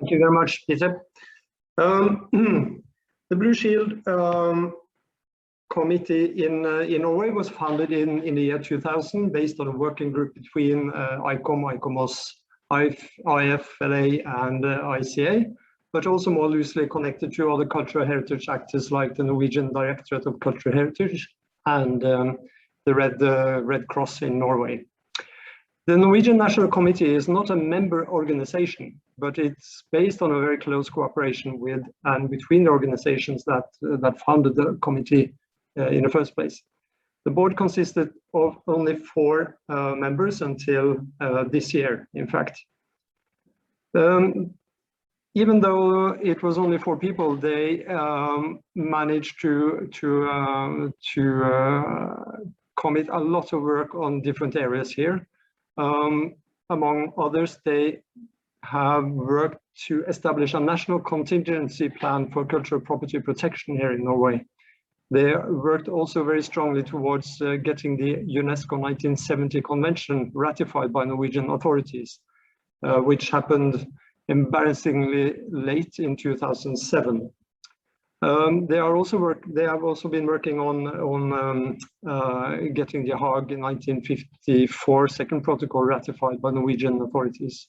Thank you very much, Peter. The Blue Shield Committee in Norway was founded in the year 2000 based on a working group between ICOM, ICOMOS, IFLA and ICA, but also more loosely connected to other cultural heritage actors like the Norwegian Directorate of Cultural Heritage and the Red Cross in Norway. The Norwegian National Committee is not a member organization, but it's based on a very close cooperation with and between the organizations that founded the committee in the first place. The board consisted of only 4 members until this year, in fact. Even though it was only 4 people, they managed to commit a lot of work on different areas here. Among others, they have worked to establish a national contingency plan for cultural property protection here in Norway. They worked also very strongly towards getting the UNESCO 1970 convention ratified by Norwegian authorities, which happened embarrassingly late in 2007. They have also been working on getting the Hague 1954 second protocol ratified by Norwegian authorities.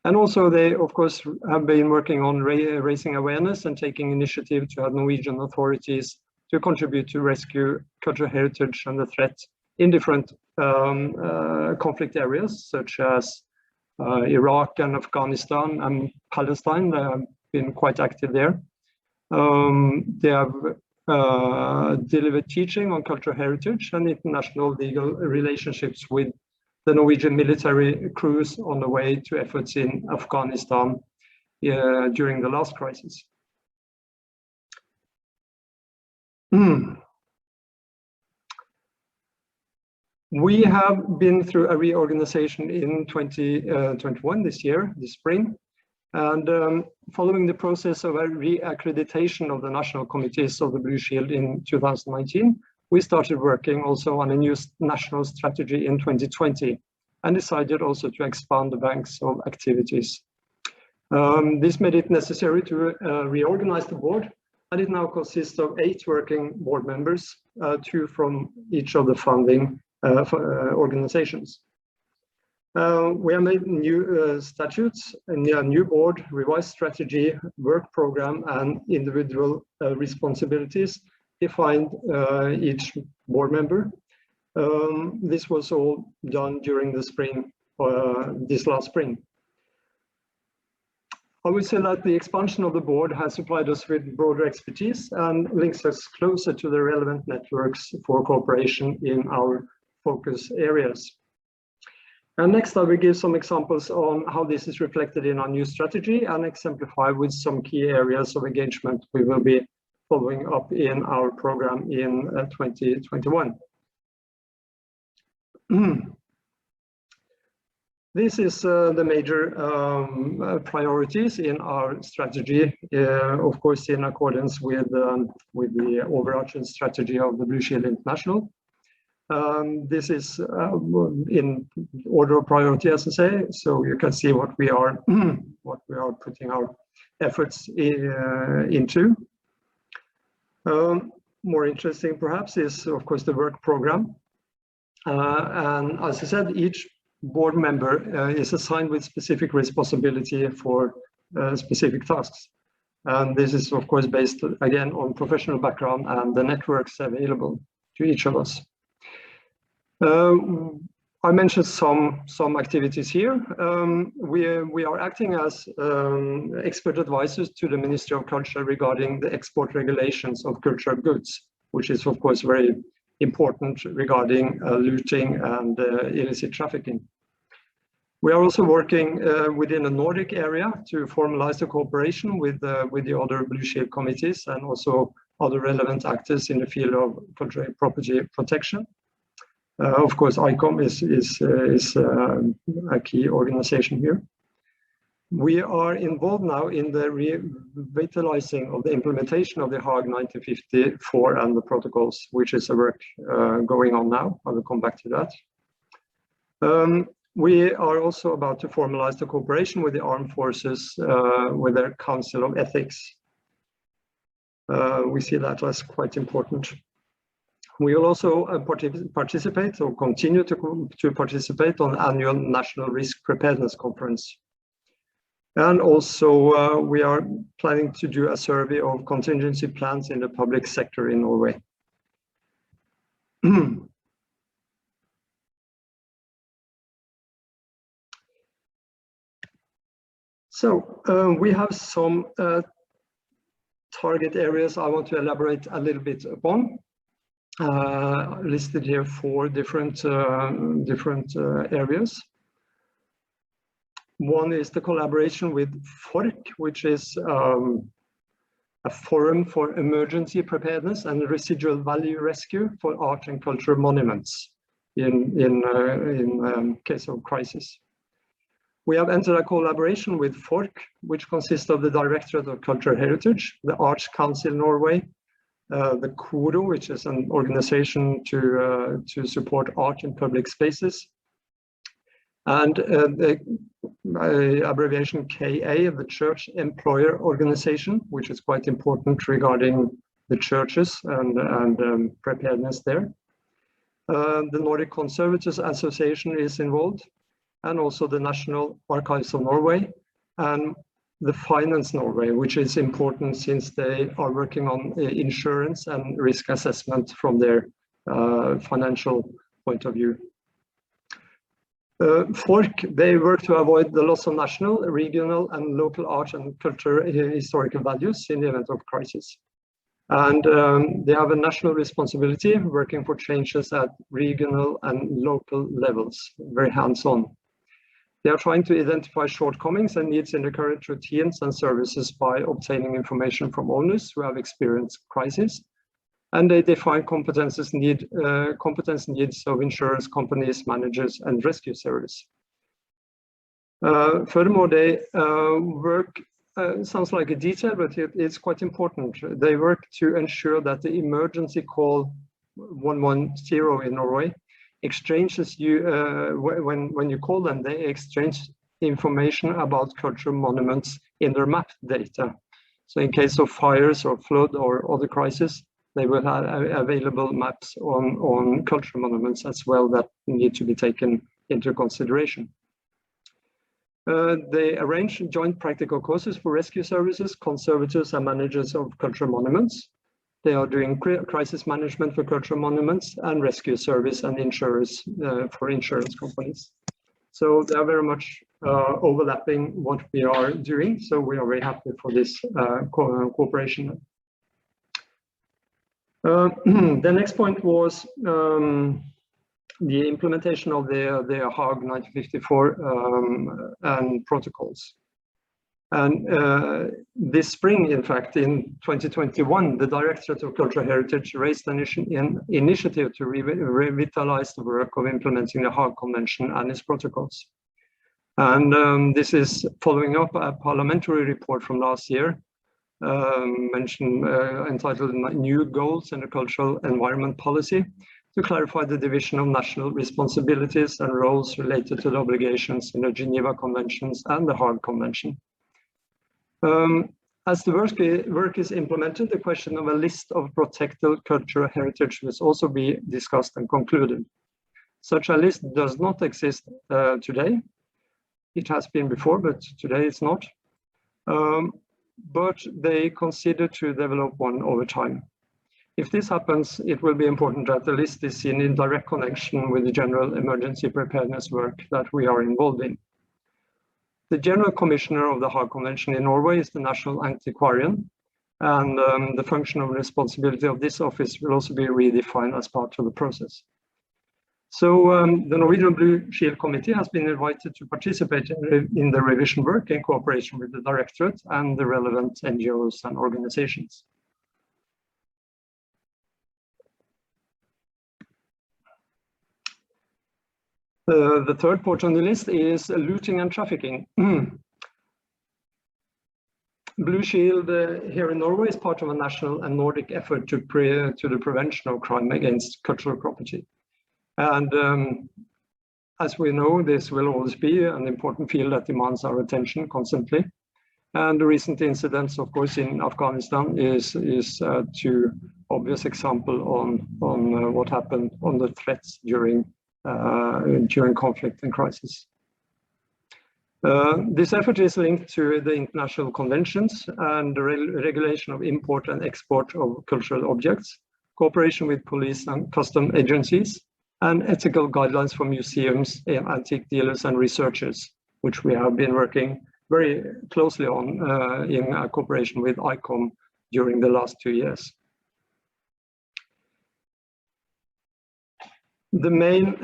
And also they, of course, have been working on raising awareness and taking initiative to have Norwegian authorities to contribute to rescue cultural heritage and the threat in different conflict areas, such as Iraq and Afghanistan and Palestine. They have been quite active there. They have delivered teaching on cultural heritage and international legal relationships with the Norwegian military crews on the way to efforts in Afghanistan during the last crisis. We have been through a reorganization in 2021, this year, this spring. And following the process of a re-accreditation of the national committees of the Blue Shield in 2019, we started working also on a new national strategy in 2020 and decided also to expand the banks of activities. This made it necessary to reorganize the board, and it now consists of 8 working board members, 2 from each of the founding organizations. We have made new statutes, a new board, revised strategy, work program, and individual responsibilities defined each board member. This was all done during the spring, this last spring. I would say that the expansion of the board has supplied us with broader expertise and links us closer to the relevant networks for cooperation in our focus areas. And next, I will give some examples on how this is reflected in our new strategy and exemplify with some key areas of engagement we will be following up in our program in 2021. This is the major priorities in our strategy, of course, in accordance with the overarching strategy of the Blue Shield International. This is in order of priority, as I say, so you can see what we are putting our efforts into. More interesting, perhaps, is of course the work program. And as I said, each board member is assigned with specific responsibility for specific tasks. And this is, of course, based again on professional background and the networks available to each of us. I mentioned some activities here. We are acting as expert advisors to the Ministry of Culture regarding the export regulations of cultural goods, which is, of course, very important regarding looting and illicit trafficking. We are also working within the Nordic area to formalize the cooperation with the other Blue Shield committees and also other relevant actors in the field of cultural property protection. Of course, ICOM is a key organization here. We are involved now in the revitalizing of the implementation of the Hague 1954 and the protocols, which is a work going on now. I will come back to that. We are also about to formalize the cooperation with the armed forces with their Council of Ethics. We see that as quite important. We will also participate or continue to participate on the annual National Risk Preparedness Conference. And also we are planning to do a survey of contingency plans in the public sector in Norway. So we have some target areas I want to elaborate a little bit upon. Listed here 4 different areas. One is the collaboration with FORC, which is a forum for emergency preparedness and residual value rescue for art and cultural monuments in case of crisis. We have entered a collaboration with FORC, which consists of the Directorate of Cultural Heritage, the Arts Council Norway, the KORO, which is an organization to support art in public spaces, and the abbreviation KA, the Church Employer Organization, which is quite important regarding the churches and preparedness there. The Nordic Conservators Association is involved, and also the National Archives of Norway and the Finance Norway, which is important since they are working on insurance and risk assessment from their financial point of view. FORC, they work to avoid the loss of national, regional and local art and cultural historical values in the event of crisis. And they have a national responsibility working for changes at regional and local levels, very hands-on. They are trying to identify shortcomings and needs in the current routines and services by obtaining information from owners who have experienced crisis. And they define competence needs of insurance companies, managers, and rescue service. Furthermore, they work, sounds like a detail, but it's quite important. They work to ensure that the emergency call 110 in Norway exchanges you when you call them, they exchange information about cultural monuments in their map data. So in case of fires or flood or other crisis, they will have available maps on cultural monuments as well that need to be taken into consideration. They arrange joint practical courses for rescue services, conservators and managers of cultural monuments. They are doing crisis management for cultural monuments and rescue service and insurers for insurance companies. So they are very much overlapping what we are doing. So we are very happy for this cooperation. The next point was the implementation of the Hague 1954 and protocols. And this spring, in fact, in 2021, the Directorate of Cultural Heritage raised an initiative to revitalize the work of implementing the Hague Convention and its protocols. And this is following up a parliamentary report from last year, entitled New Goals in the Cultural Environment Policy, to clarify the division of national responsibilities and roles related to the obligations in the Geneva Conventions and the Hague Convention. As the work is implemented, the question of a list of protected cultural heritage will also be discussed and concluded. Such a list does not exist today. It has been before, but today it's not. But they consider to develop one over time. If this happens, it will be important that the list is seen in direct connection with the general emergency preparedness work that we are involved in. The General Commissioner of the Hague Convention in Norway is the National Antiquarian, and the function and responsibility of this office will also be redefined as part of the process. So the Norwegian Blue Shield Committee has been invited to participate in the revision work in cooperation with the Directorate and the relevant NGOs and organizations. The third point on the list is looting and trafficking. Blue Shield here in Norway is part of a national and Nordic effort to the prevention of crime against cultural property. And as we know, this will always be an important field that demands our attention constantly. And the recent incidents, of course, in Afghanistan is two obvious example on what happened on the threats during conflict and crisis. This effort is linked to the international conventions and the regulation of import and export of cultural objects, cooperation with police and custom agencies, and ethical guidelines for museums, antique dealers and researchers, which we have been working very closely on in cooperation with ICOM during the last 2 years. The main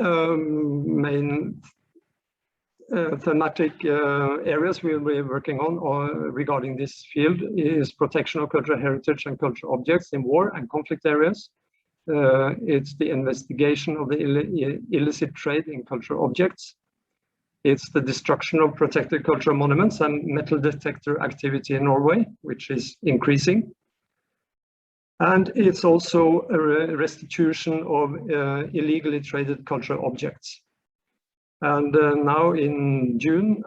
thematic areas we'll be working on regarding this field is protection of cultural heritage and cultural objects in war and conflict areas. It's the investigation of the illicit trade in cultural objects. It's the destruction of protected cultural monuments and metal detector activity in Norway, which is increasing. And it's also a restitution of illegally traded cultural objects. And now in June,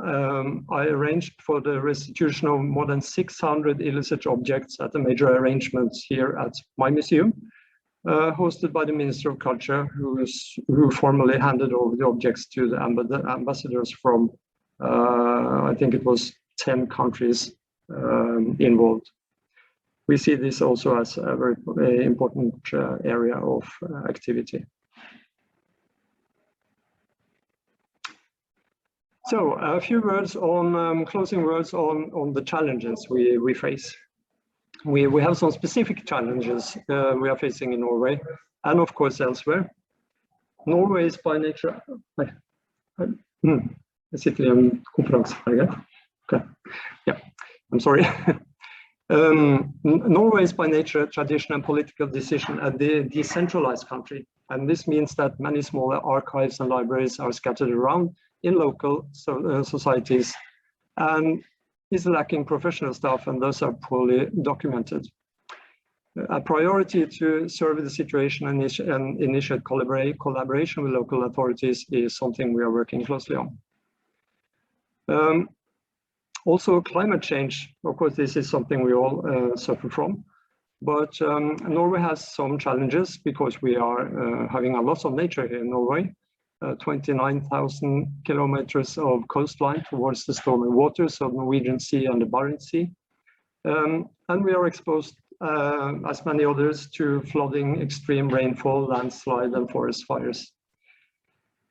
I arranged for the restitution of more than 600 illicit objects at a major arrangement here at my museum, hosted by the Minister of Culture, who formally handed over the objects to the ambassadors from, I think it was 10 countries involved. We see this also as a very important area of activity. So a few words on closing words on the challenges we face. We have some specific challenges we are facing in Norway and of course elsewhere. Norway is by nature. Jeg sitter I en konferanse. Okay. Yeah, I'm sorry. Norway is by nature a traditional and political decision a decentralized country, and this means that many smaller archives and libraries are scattered around in local societies and is lacking professional staff and thus are poorly documented. A priority to survey the situation and initiate collaboration with local authorities is something we are working closely on. Also climate change, of course, this is something we all suffer from, but Norway has some challenges because we are having a lot of nature here in Norway. 29,000 kilometers of coastline towards the stormy waters of the Norwegian Sea and the Barents Sea. And we are exposed, as many others, to flooding, extreme rainfall, landslide, and forest fires.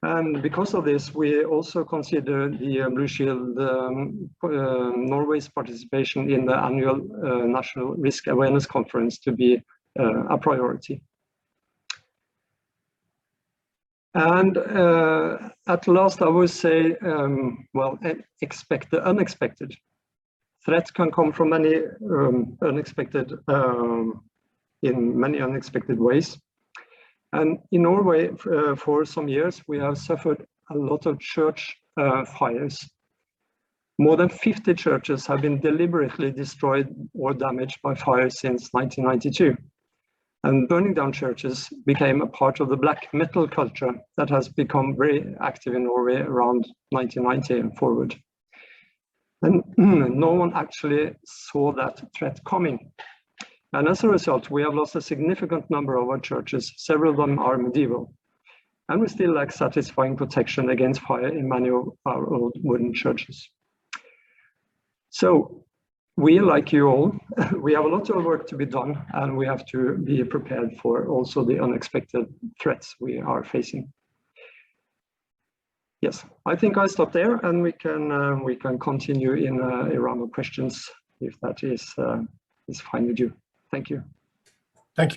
And because of this, we also consider the Blue Shield Norway's participation in the annual National Risk Awareness Conference to be a priority. And at last, I would say, well, expect the unexpected. Threats can come from many in many unexpected ways. And in Norway, for some years, we have suffered a lot of church fires. More than 50 churches have been deliberately destroyed or damaged by fire since 1992. And burning down churches became a part of the black metal culture that has become very active in Norway around 1990 and forward. And no one actually saw that threat coming. And as a result, we have lost a significant number of our churches. Several of them are medieval. And we still lack satisfying protection against fire in many of our old wooden churches. So we, like you all, we have a lot of work to be done, and we have to be prepared for also the unexpected threats we are facing. Yes, I think I stop there, and we can continue in a round of questions if that is fine with you. Thank you.